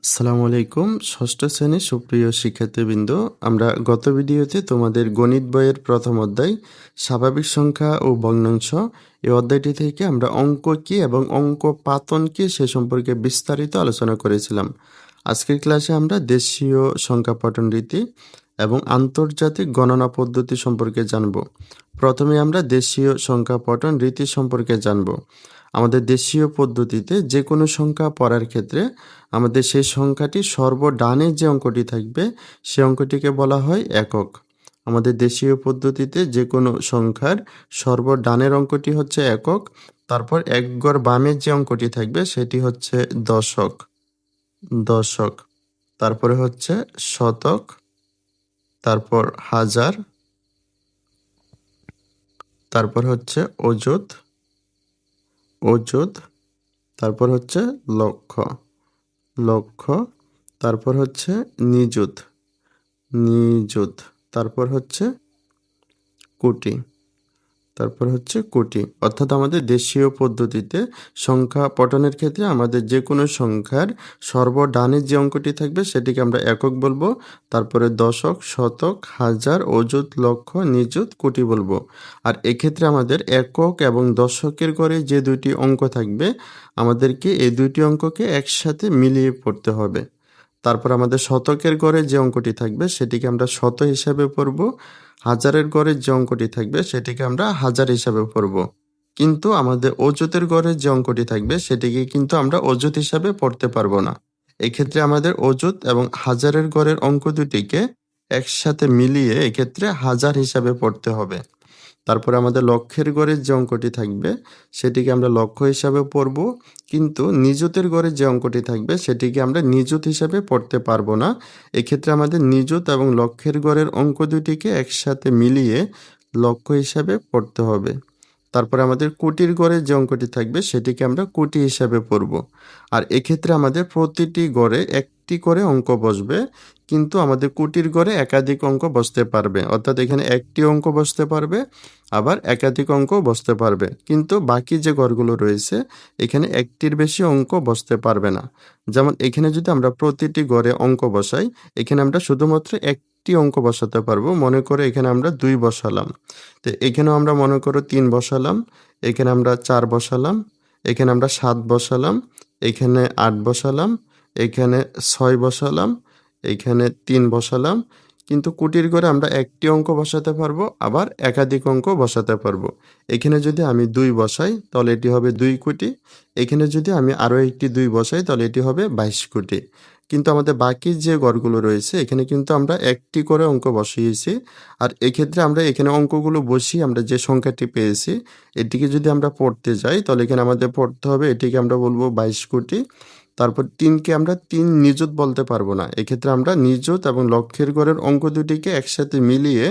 আসসালামু আলাইকুম। ষষ্ঠ শ্রেণীর সুপ্রিয় শিক্ষার্থীবৃন্দ, আমরা গত ভিডিওতে তোমাদের গণিত বইয়ের প্রথম অধ্যায় স্বাভাবিক সংখ্যা ও ভগ্নাংশ এই অধ্যায়টি থেকে আমরা অঙ্ক কী এবং অঙ্ক পাতন কী সে সম্পর্কে বিস্তারিত আলোচনা করেছিলাম। আজকের ক্লাসে আমরা দেশীয় সংখ্যা পঠন রীতি এবং আন্তর্জাতিক গণনা পদ্ধতি সম্পর্কে জানব। প্রথমে আমরা দেশীয় সংখ্যা পঠন রীতি সম্পর্কে জানব। আমাদের দেশীয় পদ্ধতিতে যে কোনো সংখ্যা পড়ার ক্ষেত্রে আমাদের সেই সংখ্যাটি সর্বডানে যে অঙ্কটি থাকবে সে অঙ্কটিকে বলা হয় একক। আমাদের দেশীয় পদ্ধতিতে যে কোনো সংখ্যার সর্বডানের অঙ্কটি হচ্ছে একক, তারপর এক গড় বামে যে অঙ্কটি থাকবে সেটি হচ্ছে দশক। দশক, তারপরে হচ্ছে শতক, তারপর হাজার, তারপর হচ্ছে অযুত, অযুত, তারপর হচ্ছে লক্ষ, লক্ষ, তারপর হচ্ছে নিযুত, নিযুত, তারপর হচ্ছে কোটি, তারপর হচ্ছে কোটি। অর্থাৎ আমাদের দেশীয় পদ্ধতিতে সংখ্যা পঠনের ক্ষেত্রে আমাদের যে কোনো সংখ্যার সর্বডানের যে অঙ্কটি থাকবে সেটিকে আমরা একক বলবো, তারপরে দশক, শতক, হাজার, অযুত, লক্ষ, নিযুত, কোটি বলবো। আর এক্ষেত্রে আমাদের একক এবং দশকের ঘরে যে দুইটি অঙ্ক থাকবে আমাদেরকে এই দুইটি অঙ্ককে একসাথে মিলিয়ে পড়তে হবে। তারপর আমাদের শতকের ঘরে যে অঙ্কটি থাকবে সেটিকে আমরা শত হিসাবে পড়ব, হাজারের ঘরে যে অঙ্কটি থাকবে সেটিকে আমরা হাজার হিসাবে পড়ব। কিন্তু আমাদের অযুতের ঘরে যে অঙ্কটি থাকবে সেটিকে কিন্তু আমরা অযুত হিসাবে পড়তে পারবো না। এক্ষেত্রে আমাদের অযুত এবং হাজারের ঘরের অঙ্ক দুটিকে একসাথে মিলিয়ে এক্ষেত্রে হাজার হিসাবে পড়তে হবে। তারপরে আমাদের লক্ষের ঘরের যে অঙ্কটি থাকবে সেটিকে আমরা লক্ষ হিসাবে পড়ব, কিন্তু নিযুতের ঘরে যে অঙ্কটি থাকবে সেটিকে আমরা নিযুত হিসাবে পড়তে পারবো না। এক্ষেত্রে আমাদের নিযুত এবং লক্ষের ঘরের অঙ্ক দুটিকে একসাথে মিলিয়ে লক্ষ হিসাবে পড়তে হবে। তারপরে আমাদের কোটির ঘরে যে অঙ্কটি থাকবে সেটিকে আমরা কোটি হিসাবে পড়ব। আর এক্ষেত্রে আমাদের প্রতিটি ঘরে একটি করে অঙ্ক বসবে, কিন্তু আমাদের কোটির ঘরে একাধিক অঙ্ক বসতে পারবে। অর্থাৎ এখানে একটি অঙ্ক বসতে পারবে, আবার একাধিক অঙ্ক বসতে পারবে, কিন্তু বাকি যে ঘরগুলো রয়েছে এখানে একটির বেশি অঙ্ক বসতে পারবে না। যেমন এখানে যদি আমরা প্রতিটি ঘরে অঙ্ক বসাই, এখানে আমরা শুধুমাত্র একটি অঙ্ক বসাতে পারবো। মনে করে এখানে আমরা 2 বসালাম, তো এখানেও আমরা মনে করো 3 বসালাম, এখানে আমরা 4 বসালাম, এখানে আমরা 7 বসালাম, এখানে 8 বসালাম, এখানে 6 বসালাম, এখানে 3 বসালাম। কিন্তু কোটির ঘরে আমরা একটি অঙ্ক বসাতে পারবো, আবার একাধিক অঙ্ক বসাতে পারবো। এখানে যদি আমি 2 বসাই তাহলে এটি হবে 2 কোটি, এখানে যদি আমি আরও একটি 2 বসাই তাহলে এটি হবে 22 কোটি। কিন্তু আমাদের বাকি যে ঘরগুলো রয়েছে এখানে কিন্তু আমরা একটি করে অঙ্ক বসিয়েছি। আর এক্ষেত্রে আমরা এখানে অঙ্কগুলো বসিয়ে আমরা যে সংখ্যাটি পেয়েছি এটিকে যদি আমরা পড়তে যাই তাহলে এখানে আমাদের পড়তে হবে, এটিকে আমরা বলবো 22 কোটি। তারপর 3কে আমরা 3 নিযুত বলতে পারবো না। এক্ষেত্রে আমরা নিযুত এবং লক্ষের ঘরের অঙ্ক দুটিকে একসাথে মিলিয়ে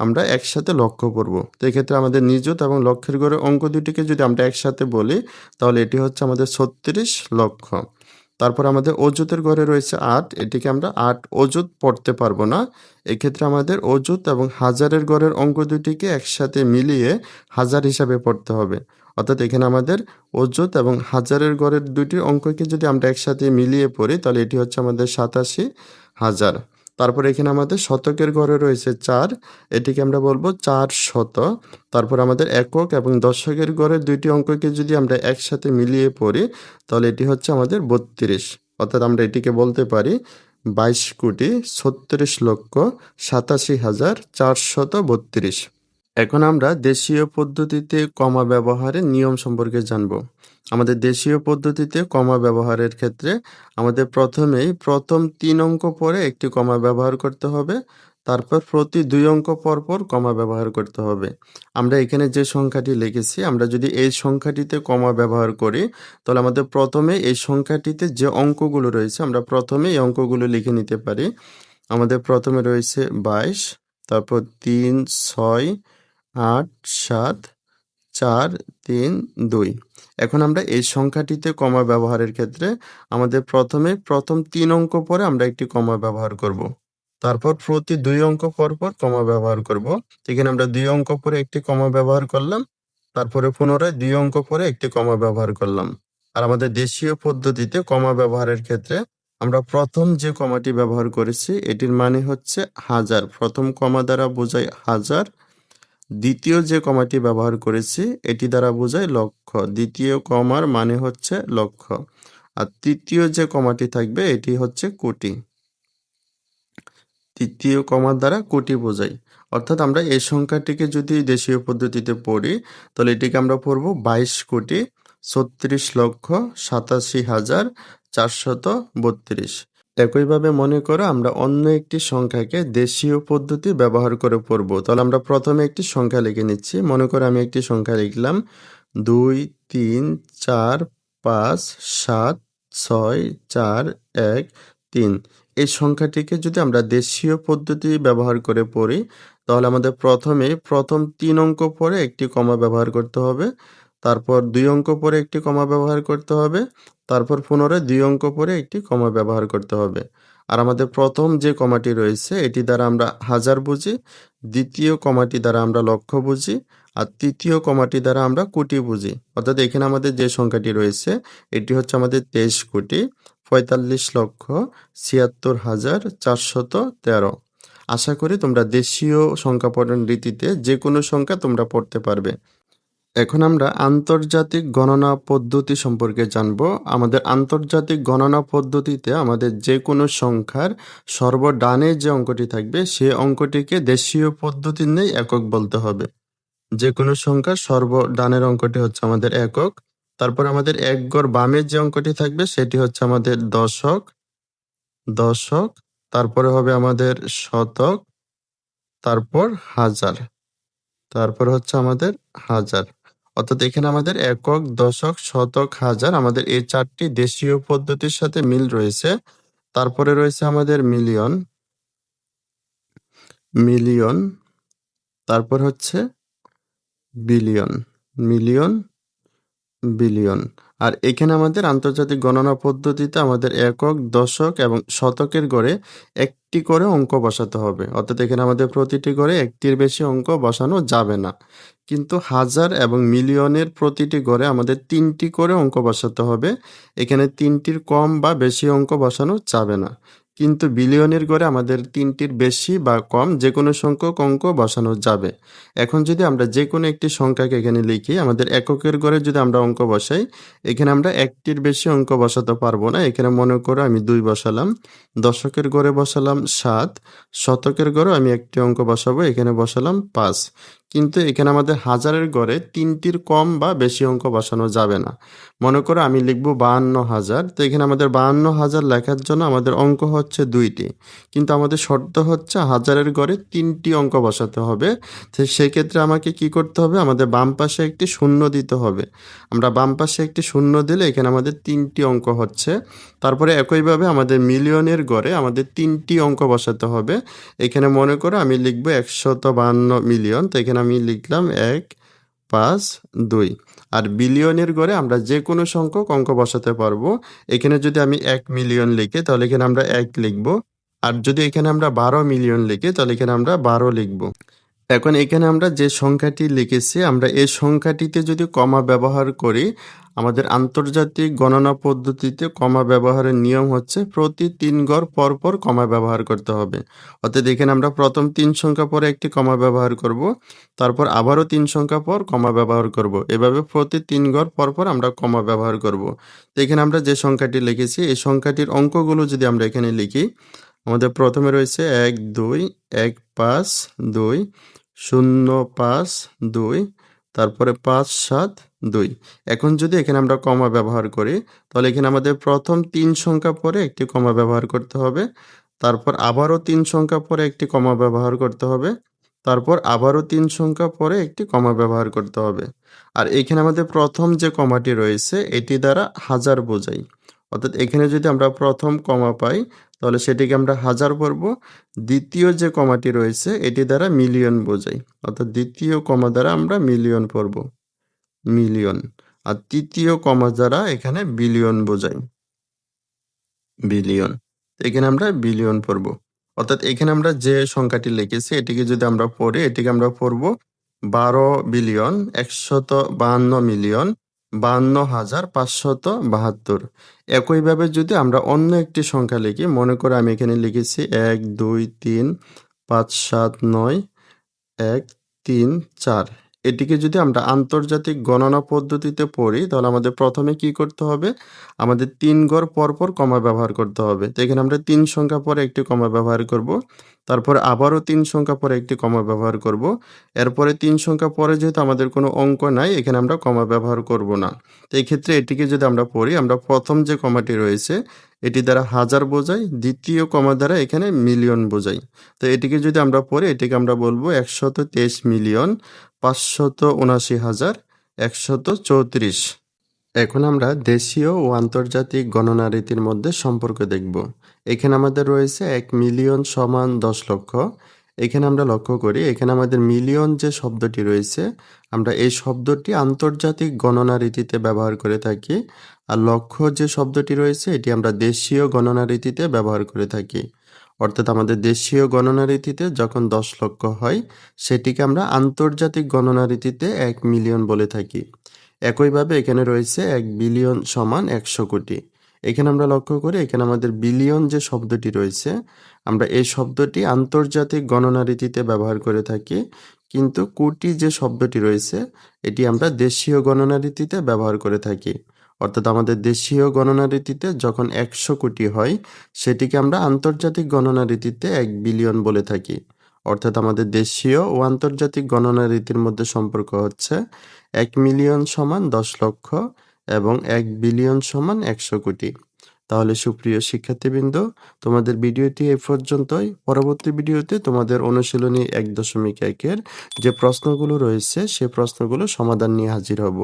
আমরা একসাথে লক্ষ করব। তো এক্ষেত্রে আমাদের নিযুত এবং লক্ষের ঘরের অঙ্ক দুটিকে যদি আমরা একসাথে বলি তাহলে এটি হচ্ছে আমাদের 36 লক্ষ। তারপর আমাদের অযুতের ঘরে রয়েছে 8, এটিকে আমরা 8 অযুত পড়তে পারবো না। এক্ষেত্রে আমাদের অযুত এবং হাজারের ঘরের অঙ্ক দুটিকে একসাথে মিলিয়ে হাজার হিসাবে পড়তে হবে। অর্থাৎ এখানে আমাদের অযুত এবং হাজারের ঘরের দুটি অঙ্ককে যদি আমরা একসাথে মিলিয়ে পড়ি তাহলে এটি হচ্ছে আমাদের 87,000। তারপর এখানে আমাদের শতকের ঘরে রয়েছে 4, এটিকে আমরা বলবো 4 শত। তারপর আমাদের একক এবং দশকের ঘরের দুইটি অঙ্ককে যদি আমরা একসাথে মিলিয়ে পড়ি তাহলে এটি হচ্ছে আমাদের 32। অর্থাৎ আমরা এটিকে বলতে পারি 22 কোটি 36 লক্ষ 87,432। এখন আমরা দেশীয় পদ্ধতিতে কমা ব্যবহারের নিয়ম সম্পর্কে জানব। আমাদের দেশীয় পদ্ধতিতে কমা ব্যবহারের ক্ষেত্রে আমাদের প্রথমেই প্রথম 3 অঙ্ক পরে একটি কমা ব্যবহার করতে হবে, তারপর প্রতি 2 অঙ্ক পর পর কমা ব্যবহার করতে হবে। আমরা এখানে যে সংখ্যাটি লিখেছি আমরা যদি এই সংখ্যাটিতে কমা ব্যবহার করি তাহলে আমাদের প্রথমে এই সংখ্যাটিতে যে অঙ্কগুলো রয়েছে আমরা প্রথমে এই অঙ্কগুলো লিখে নিতে পারি। আমাদের প্রথমে রয়েছে 22, তারপর 3, 6, 8, 7, 4, 3, 2। এখন আমরা এই সংখ্যাটিতে কমা ব্যবহারের ক্ষেত্রে আমাদের প্রথমে প্রথম 3 অঙ্ক পরে আমরা একটি কমা ব্যবহার করব। তারপর প্রতি 2 অঙ্ক পর পর কমা ব্যবহার করব। এখানে আমরা 2 অঙ্ক পরে একটি কমা ব্যবহার করলাম, তারপরে পুনরায় 2 অঙ্ক পরে একটি কমা ব্যবহার করলাম। আর আমাদের দেশীয় পদ্ধতিতে কমা ব্যবহারের ক্ষেত্রে আমরা প্রথম যে কমাটি ব্যবহার করেছি এটির মানে হচ্ছে হাজার। প্রথম কমা দ্বারা বোঝায় হাজার। দ্বিতীয় যে কমাটি ব্যবহার করেছি এটি দ্বারা বোঝায় লক্ষ। দ্বিতীয় কমার মানে হচ্ছে লক্ষ। আর তৃতীয় যে কমাটি থাকবে এটি হচ্ছে কোটি। তৃতীয় কমার দ্বারা কোটি বোঝাই। অর্থাৎ আমরা এই সংখ্যাটিকে যদি দেশীয় পদ্ধতিতে পড়ি তাহলে এটিকে আমরা পড়ব 22,36,87,432। একইভাবে মনে করো আমরা অন্য একটি সংখ্যাকে দেশীয় পদ্ধতি ব্যবহার করে পড়ব। তাহলে আমরা প্রথমে একটি সংখ্যা লিখে নিচ্ছি। মনে করো আমি একটি সংখ্যা লিখলাম 2, 3, 4, 5, 7, 6, 4, 1, 3। এই সংখ্যাটিকে যদি আমরা দেশীয় পদ্ধতি ব্যবহার করে পড়ি তাহলে আমাদের প্রথমে প্রথম 3 অঙ্ক পরে একটি কমা ব্যবহার করতে হবে। তারপর 2 অঙ্ক পরে একটি কমা ব্যবহার করতে হবে। তারপর পুনরায় 2 অঙ্ক পরে একটি কমা ব্যবহার করতে হবে। আর আমাদের প্রথম যে কমাটি রয়েছে এটি দ্বারা আমরা হাজার বুঝি, দ্বিতীয় কমাটি দ্বারা আমরা লক্ষ বুঝি, আর তৃতীয় কমাটি দ্বারা আমরা কোটি বুঝি। অর্থাৎ এখানে আমাদের যে সংখ্যাটি রয়েছে এটি হচ্ছে আমাদের 23,45,76,413। আশা করি তোমরা দেশীয় সংখ্যা পঠন রীতিতে যে কোনো সংখ্যা তোমরা পড়তে পারবে। এখন আমরা আন্তর্জাতিক গণনা পদ্ধতি সম্পর্কে জানব। আমাদের আন্তর্জাতিক গণনা পদ্ধতিতে আমাদের যে কোনো সংখ্যার সর্বডানে যে অঙ্কটি থাকবে সে অঙ্কটিকে দেশীয় পদ্ধতি নিয়ে একক বলতে হবে। যে কোনো সংখ্যার সর্বডানের অঙ্কটি হচ্ছে আমাদের একক। তারপর আমাদের এক গড় বামে যে অঙ্কটি থাকবে সেটি হচ্ছে আমাদের দশক। দশক, তারপরে হবে আমাদের শতক, তারপর হাজার, তারপর হচ্ছে আমাদের হাজার। অর্থাৎ এখানে আমাদের একক, দশক, শতক, হাজার আমাদের এই 4টি দেশীয় পদ্ধতির সাথে মিল রয়েছে। তারপরে রয়েছে আমাদের মিলিয়ন। মিলিয়ন, তারপর হচ্ছে বিলিয়ন। Million, billion. আর এখানে আমাদের আন্তর্জাতিক গণনা পদ্ধতিতে আমাদের একক, দশক এবং শতকের গড়ে একটি করে অঙ্ক বসাতে হবে। অর্থাৎ এখানে আমাদের প্রতিটি গড়ে একটির বেশি অঙ্ক বসানো যাবে না। কিন্তু হাজার এবং মিলিয়নের প্রতিটি গড়ে আমাদের 3টি করে অঙ্ক বসাতে হবে। এখানে 3টির কম বা বেশি অঙ্ক বসানো যাবে না। কিন্তু বিলিয়নের গড়ে আমাদের 3টির বেশি বা কম যে কোনো সংখ্যক অঙ্ক বসানো যাবে। এখন যদি আমরা যে কোনো একটি সংখ্যাকে এখানে লিখি, আমাদের এককের ঘরে যদি আমরা অঙ্ক বসাই, এখানে আমরা একটির বেশি অঙ্ক বসাতে পারবো না। এখানে মনে করো আমি 2 বসালাম, দশকের ঘরে বসালাম 7, শতকের ঘরে আমি একটি অঙ্ক বসাবো, এখানে বসালাম 5। কিন্তু এখানে আমাদের হাজারের ঘরে 3টির কম বা বেশি অঙ্ক বসানো যাবে না। মনে করো আমি লিখবো 52,000, তো এখানে আমাদের 52,000 লেখার জন্য আমাদের অঙ্ক হচ্ছে 2টি, কিন্তু আমাদের শর্ত হচ্ছে হাজারের ঘরে 3টি অঙ্ক বসাতে হবে। তো সেক্ষেত্রে আমাকে কি করতে হবে, আমাদের বাম পাশে একটি শূন্য দিতে হবে। আমরা বাম পাশে একটি শূন্য দিলে এখানে আমাদের 3টি অঙ্ক হচ্ছে। তারপরে একইভাবে আমাদের মিলিয়নের গড়ে আমাদের 3টি অঙ্ক বসাতে হবে। এখানে মনে করো আমি লিখব 152 মিলিয়ন, তো এখানে আমি লিখলাম 1, 5, 2। আর বিলিয়নের গড়ে আমরা যে কোনো সংখ্যক অঙ্ক বসাতে পারবো। এখানে যদি আমি 1 মিলিয়ন লিখি তাহলে এখানে আমরা 1 লিখব। আর যদি এখানে আমরা 12 মিলিয়ন লিখি তাহলে এখানে আমরা 12 লিখব। এখন এখানে আমরা যে সংখ্যাটি লিখেছি আমরা এই সংখ্যাটিতে যদি কমা ব্যবহার করি, আমাদের আন্তর্জাতিক গণনা পদ্ধতিতে কমা ব্যবহারের নিয়ম হচ্ছে প্রতি 3 ঘর পর পর কমা ব্যবহার করতে হবে। অর্থাৎ এখানে আমরা প্রথম 3 সংখ্যা পরে একটি কমা ব্যবহার করব, তারপর আবারও 3 সংখ্যা পর কমা ব্যবহার করব। এভাবে প্রতি 3 ঘর পর পর আমরা কমা ব্যবহার করব। তো এখানে আমরা যে সংখ্যাটি লিখেছি এই সংখ্যাটির অঙ্কগুলো যদি আমরা এখানে লিখি, আমাদের প্রথমে রয়েছে 1, 2, 1, 5, 2, 0, 5, 2, তারপরে 5, 7, 2। এখন যদি এখানে আমরা কমা ব্যবহার করি তাহলে এখানে আমাদের প্রথম 3 সংখ্যা পরে একটি কমা ব্যবহার করতে হবে, তারপর আবারও 3 সংখ্যা পরে একটি কমা ব্যবহার করতে হবে, তারপর আবারও 3 সংখ্যা পরে একটি কমা ব্যবহার করতে হবে। আর এখানে আমাদের প্রথম যে কমাটি রয়েছে এটি দ্বারা হাজার বোঝাই। অর্থাৎ এখানে যদি আমরা প্রথম কমা পাই তাহলে সেটিকে আমরা হাজার পড়ব। দ্বিতীয় যে কমাটি রয়েছে এটি দ্বারা মিলিয়ন বোঝাই। অর্থাৎ দ্বিতীয় কমা দ্বারা আমরা মিলিয়ন পড়ব, মিলিয়ন। আর তৃতীয় কমা দ্বারা এখানে বিলিয়ন বোঝাই, বিলিয়ন। এখানে আমরা বিলিয়ন পড়ব। অর্থাৎ এখানে আমরা যে সংখ্যাটি লিখেছি এটিকে যদি আমরা পড়ি, এটিকে আমরা পড়ব 12,152,000,000 52,572। একইভাবে যদি আমরা অন্য একটি সংখ্যা লিখি, মনে করো আমি এখানে লিখেছি 1, 2, 3, 5, 7, 9, 1, 3, 4। এটিকে যদি আমরা আন্তর্জাতিক গণনা পদ্ধতিতে পড়ি, তাহলে আমাদের প্রথমে কি করতে হবে? আমাদের 3 ঘর পরপর কমা ব্যবহার করতে হবে। তো এখানে আমরা 3 সংখ্যা পরে একটি কমা ব্যবহার করব। তারপরে আবারও 3 সংখ্যা পরে একটি কমা ব্যবহার করব। এরপরে 3 সংখ্যা পরে যেহেতু আমাদের কোনো অঙ্ক নাই, এখানে আমরা কমা ব্যবহার করব না। তো এই ক্ষেত্রে এটিকে যদি আমরা পড়ি, আমরা প্রথম যে কমাটি রয়েছে, এটি দ্বারা হাজার বোঝাই, দ্বিতীয় কমা দ্বারা এখানে মিলিয়ন বোঝাই। তো এটিকে যদি আমরা পড়ি, এটিকে আমরা বলবো 123,৭৯,134। এখন আমরা দেশীয় ও আন্তর্জাতিক গণনা রীতির মধ্যে সম্পর্ক দেখব। এখানে আমাদের রয়েছে 1 মিলিয়ন সমান 10 লক্ষ। এখানে আমরা লক্ষ্য করি, এখানে আমাদের মিলিয়ন যে শব্দটি রয়েছে, আমরা এই শব্দটি আন্তর্জাতিক গণনা রীতিতে ব্যবহার করে থাকি। আর লক্ষ যে শব্দটি রয়েছে, এটি আমরা দেশীয় গণনা রীতিতে ব্যবহার করে থাকি। অর্থাৎ আমাদের দেশীয় গণনা রীতিতে যখন 10 লক্ষ হয়, সেটিকে আমরা আন্তর্জাতিক গণনা রীতিতে 1 মিলিয়ন বলে থাকি। একইভাবে এখানে রয়েছে 1 বিলিয়ন সমান 100 কোটি। এখানে আমরা লক্ষ্য করি, এখানে আমাদের বিলিয়ন যে শব্দটি রয়েছে, আমরা এই শব্দটি আন্তর্জাতিক গণনা রীতিতে ব্যবহার করে থাকি। কিন্তু কোটি যে শব্দটি রয়েছে, এটি আমরা দেশীয় গণনা রীতিতে ব্যবহার করে থাকি। অর্থাৎ আমাদের দেশীয় গণনা রীতিতে যখন 100 কোটি হয়, সেটিকে আমরা আন্তর্জাতিক গণনা রীতিতে 1 বিলিয়ন বলে থাকি। অর্থাৎ আমাদের দেশীয় ও আন্তর্জাতিক গণনা রীতির মধ্যে সম্পর্ক হচ্ছে 1 মিলিয়ন সমান 10 লক্ষ এবং 1 বিলিয়ন সমান 100 কোটি। তাহলে সুপ্রিয় শিক্ষার্থীবৃন্দ, তোমাদের ভিডিওটি এই পর্যন্তই। পরবর্তী ভিডিওতে তোমাদের অনুশীলনী 1.1 এর যে প্রশ্নগুলো রয়েছে, সে প্রশ্নগুলো সমাধান নিয়ে হাজির হব।